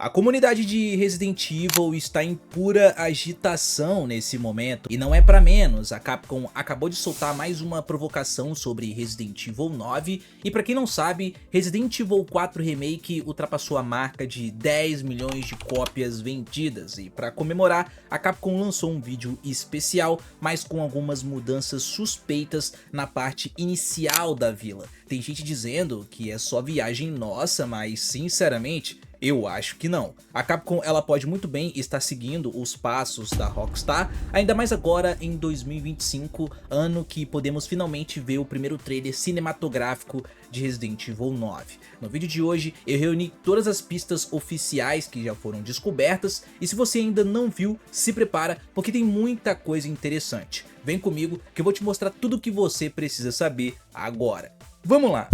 A comunidade de Resident Evil está em pura agitação nesse momento, e não é pra menos. A Capcom acabou de soltar mais uma provocação sobre Resident Evil 9, e pra quem não sabe, Resident Evil 4 Remake ultrapassou a marca de 10 milhões de cópias vendidas, e pra comemorar, a Capcom lançou um vídeo especial, mas com algumas mudanças suspeitas na parte inicial da vila. Tem gente dizendo que é só viagem nossa, mas sinceramente, eu acho que não. A Capcom ela pode muito bem estar seguindo os passos da Rockstar, ainda mais agora em 2025, ano que podemos finalmente ver o primeiro trailer cinematográfico de Resident Evil 9. No vídeo de hoje eu reuni todas as pistas oficiais que já foram descobertas, e se você ainda não viu, se prepara porque tem muita coisa interessante. Vem comigo que eu vou te mostrar tudo o que você precisa saber agora. Vamos lá!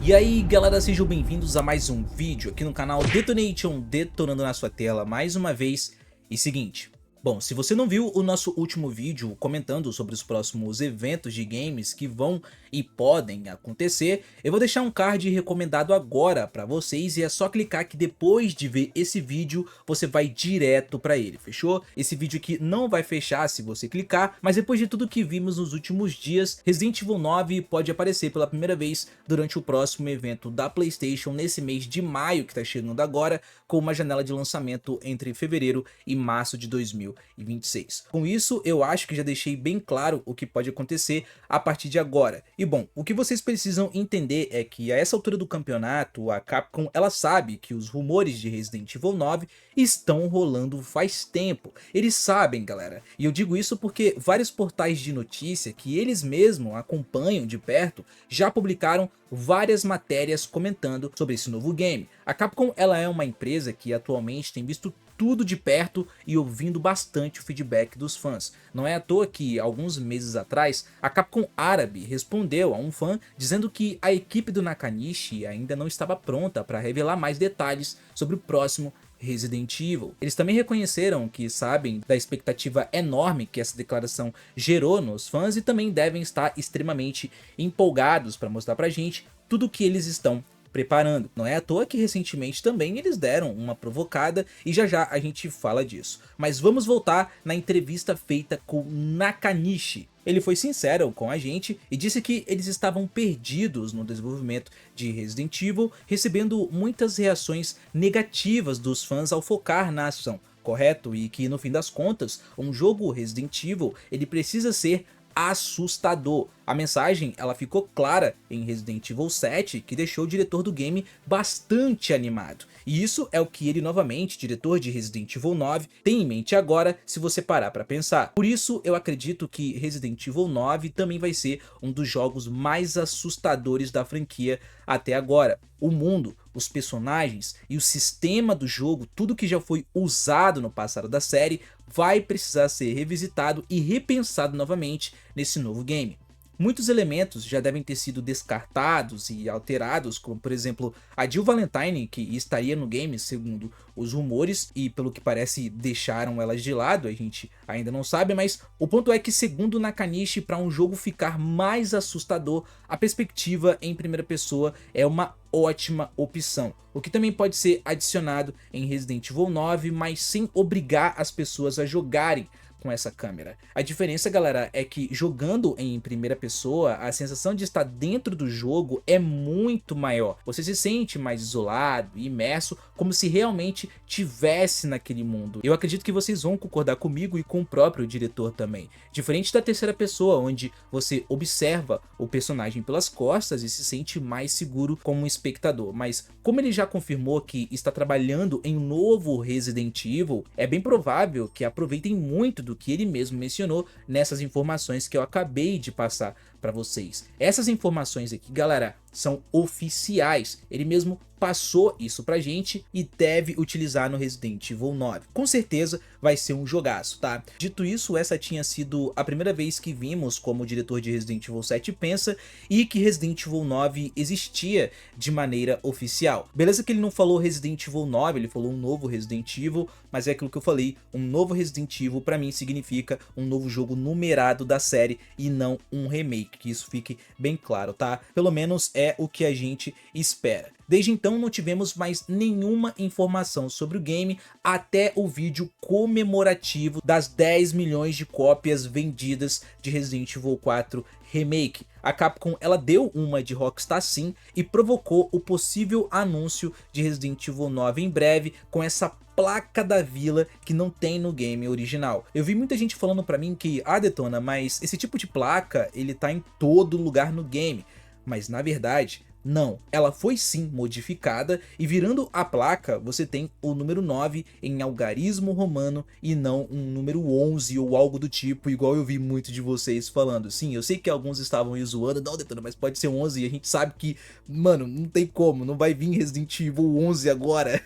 E aí galera, sejam bem-vindos a mais um vídeo aqui no canal Detonation, detonando na sua tela mais uma vez. E seguinte, bom, se você não viu o nosso último vídeo comentando sobre os próximos eventos de games que vão e podem acontecer, eu vou deixar um card recomendado agora pra vocês, e é só clicar que depois de ver esse vídeo você vai direto pra ele, fechou? Esse vídeo aqui não vai fechar se você clicar, mas depois de tudo que vimos nos últimos dias, Resident Evil 9 pode aparecer pela primeira vez durante o próximo evento da PlayStation nesse mês de maio que tá chegando agora, com uma janela de lançamento entre fevereiro e março de 2026. Com isso, eu acho que já deixei bem claro o que pode acontecer a partir de agora. E bom, o que vocês precisam entender é que a essa altura do campeonato, a Capcom ela sabe que os rumores de Resident Evil 9 estão rolando faz tempo. Eles sabem, galera, e eu digo isso porque vários portais de notícia que eles mesmos acompanham de perto já publicaram várias matérias comentando sobre esse novo game. A Capcom ela é uma empresa que atualmente tem visto tudo de perto e ouvindo bastante o feedback dos fãs. Não é à toa que, alguns meses atrás, a Capcom árabe respondeu a um fã dizendo que a equipe do Nakanishi ainda não estava pronta para revelar mais detalhes sobre o próximo Resident Evil. Eles também reconheceram que sabem da expectativa enorme que essa declaração gerou nos fãs e também devem estar extremamente empolgados para mostrar pra gente tudo o que eles estão preparando. Não é à toa que recentemente também eles deram uma provocada e já já a gente fala disso. Mas vamos voltar na entrevista feita com Nakanishi. Ele foi sincero com a gente e disse que eles estavam perdidos no desenvolvimento de Resident Evil, recebendo muitas reações negativas dos fãs ao focar na ação, correto? E que no fim das contas, um jogo Resident Evil ele precisa ser assustador. A mensagem ela ficou clara em Resident Evil 7, que deixou o diretor do game bastante animado. E isso é o que ele novamente, diretor de Resident Evil 9, tem em mente agora se você parar para pensar. Por isso eu acredito que Resident Evil 9 também vai ser um dos jogos mais assustadores da franquia até agora. O mundo, os personagens e o sistema do jogo, tudo que já foi usado no passado da série, vai precisar ser revisitado e repensado novamente nesse novo game. Muitos elementos já devem ter sido descartados e alterados, como por exemplo a Jill Valentine, que estaria no game segundo os rumores, e pelo que parece deixaram elas de lado, a gente ainda não sabe, mas o ponto é que segundo Nakanishi, para um jogo ficar mais assustador, a perspectiva em primeira pessoa é uma ótima opção, o que também pode ser adicionado em Resident Evil 9, mas sem obrigar as pessoas a jogarem com essa câmera. A diferença, galera, é que jogando em primeira pessoa, a sensação de estar dentro do jogo é muito maior. Você se sente mais isolado e imerso, como se realmente tivesse naquele mundo. Eu acredito que vocês vão concordar comigo e com o próprio diretor também. Diferente da terceira pessoa, onde você observa o personagem pelas costas e se sente mais seguro como um espectador. Mas como ele já confirmou que está trabalhando em um novo Resident Evil, é bem provável que aproveitem muito do que ele mesmo mencionou nessas informações que eu acabei de passar para vocês. Essas informações aqui, galera, são oficiais. Ele mesmo passou isso pra gente e deve utilizar no Resident Evil 9. Com certeza vai ser um jogaço, tá? Dito isso, essa tinha sido a primeira vez que vimos como o diretor de Resident Evil 7 pensa e que Resident Evil 9 existia de maneira oficial. Beleza que ele não falou Resident Evil 9, ele falou um novo Resident Evil, mas é aquilo que eu falei, um novo Resident Evil pra mim significa um novo jogo numerado da série e não um remake. remake, que isso fique bem claro, tá? Pelo menos é o que a gente espera. Desde então não tivemos mais nenhuma informação sobre o game até o vídeo comemorativo das 10 milhões de cópias vendidas de Resident Evil 4 Remake. A Capcom ela deu uma de Rockstar sim e provocou o possível anúncio de Resident Evil 9 em breve com essa placa da vila que não tem no game original. Eu vi muita gente falando pra mim que, Detona, mas esse tipo de placa ele tá em todo lugar no game, mas na verdade não, ela foi sim modificada e virando a placa você tem o número 9 em algarismo romano e não um número 11 ou algo do tipo, igual eu vi muito de vocês falando. Sim, eu sei que alguns estavam aí zoando, não Detona, mas pode ser 11 e a gente sabe que, mano, não tem como, não vai vir Resident Evil 11 agora.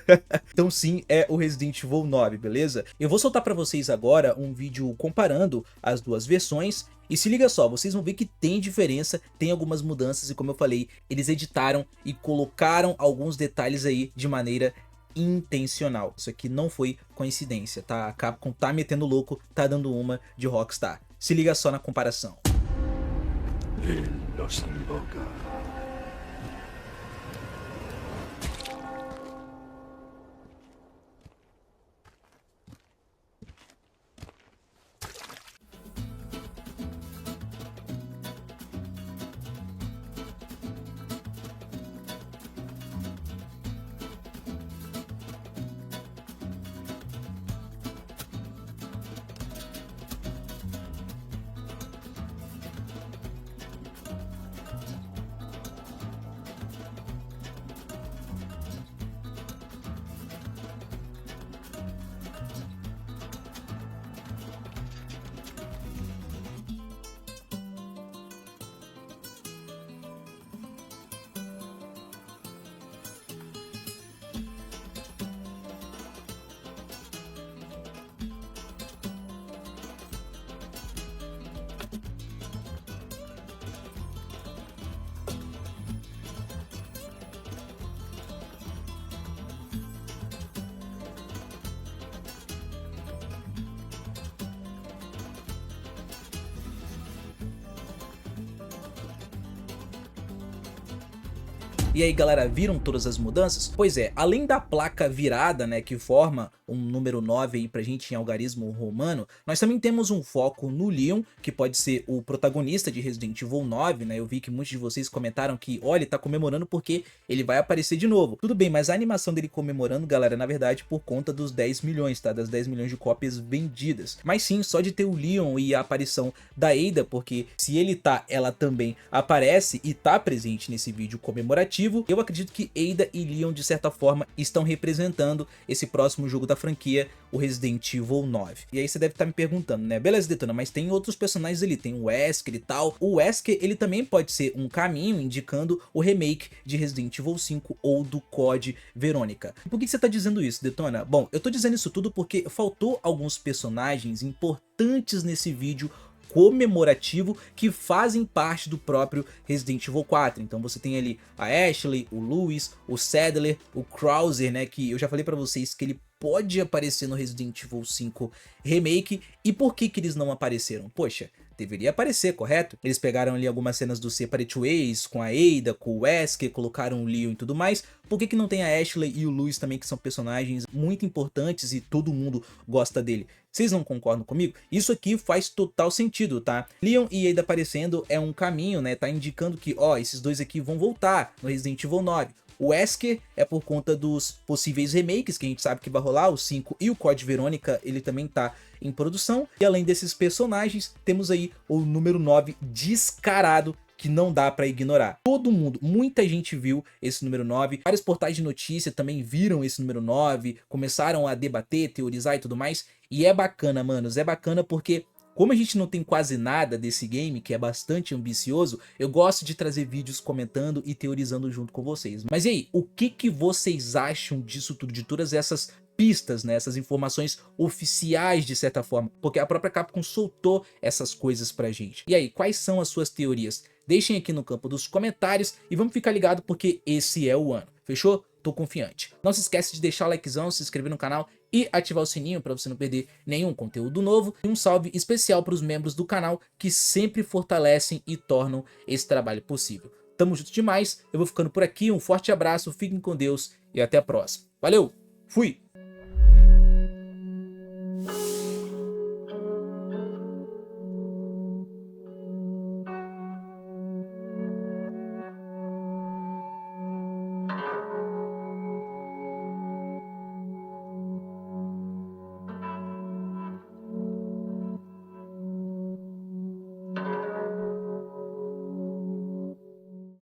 Então sim, é o Resident Evil 9, beleza? Eu vou soltar pra vocês agora um vídeo comparando as duas versões. E se liga só, vocês vão ver que tem diferença, tem algumas mudanças e como eu falei, eles editaram e colocaram alguns detalhes aí de maneira intencional. Isso aqui não foi coincidência, tá? A Capcom tá metendo louco, tá dando uma de Rockstar. Se liga só na comparação. Él los invoca. E aí galera, viram todas as mudanças? Pois é, além da placa virada, né, que forma um número 9 aí pra gente em algarismo romano, nós também temos um foco no Leon, que pode ser o protagonista de Resident Evil 9, né, eu vi que muitos de vocês comentaram que, olha, ele tá comemorando porque ele vai aparecer de novo. Tudo bem, mas a animação dele comemorando, galera, na verdade por conta dos 10 milhões, tá, das 10 milhões de cópias vendidas. Mas sim, só de ter o Leon e a aparição da Ada, porque se ele tá, ela também aparece e tá presente nesse vídeo comemorativo. Eu acredito que Ada e Leon de certa forma estão representando esse próximo jogo da franquia, o Resident Evil 9. E aí você deve estar me perguntando, né, beleza Detona, mas tem outros personagens ali, tem o Wesker e tal. O Wesker ele também pode ser um caminho indicando o remake de Resident Evil 5 ou do Code Verônica. Por que você tá dizendo isso, Detona? Bom, eu tô dizendo isso tudo porque faltou alguns personagens importantes nesse vídeo comemorativo que fazem parte do próprio Resident Evil 4. Então você tem ali a Ashley, o Louis, o Sadler, o Krauser, né, que eu já falei pra vocês que ele pode aparecer no Resident Evil 5 Remake. E por que que eles não apareceram? Poxa, deveria aparecer, correto? Eles pegaram ali algumas cenas do Separate Ways com a Ada, com o Wesker, colocaram o Leon e tudo mais. Por que que não tem a Ashley e o Louis também, que são personagens muito importantes e todo mundo gosta dele? Vocês não concordam comigo? Isso aqui faz total sentido, tá? Leon e Ada aparecendo é um caminho, né? Tá indicando que, ó, esses dois aqui vão voltar no Resident Evil 9. O Wesker é por conta dos possíveis remakes que a gente sabe que vai rolar, o 5 e o Code Verônica, ele também tá em produção. E além desses personagens, temos aí o número 9 descarado, que não dá pra ignorar. Todo mundo, muita gente viu esse número 9, vários portais de notícia também viram esse número 9, começaram a debater, teorizar e tudo mais, e é bacana, manos, é bacana porque como a gente não tem quase nada desse game, que é bastante ambicioso, eu gosto de trazer vídeos comentando e teorizando junto com vocês. Mas e aí, o que que vocês acham disso tudo, de todas essas pistas, né, essas informações oficiais de certa forma, porque a própria Capcom soltou essas coisas pra gente. E aí, quais são as suas teorias? Deixem aqui no campo dos comentários e vamos ficar ligado porque esse é o ano, fechou? tô confiante. Não se esquece de deixar o likezão, se inscrever no canal e ativar o sininho para você não perder nenhum conteúdo novo. E um salve especial para os membros do canal que sempre fortalecem e tornam esse trabalho possível. Tamo junto demais, eu vou ficando por aqui, um forte abraço, fiquem com Deus e até a próxima. Valeu, fui!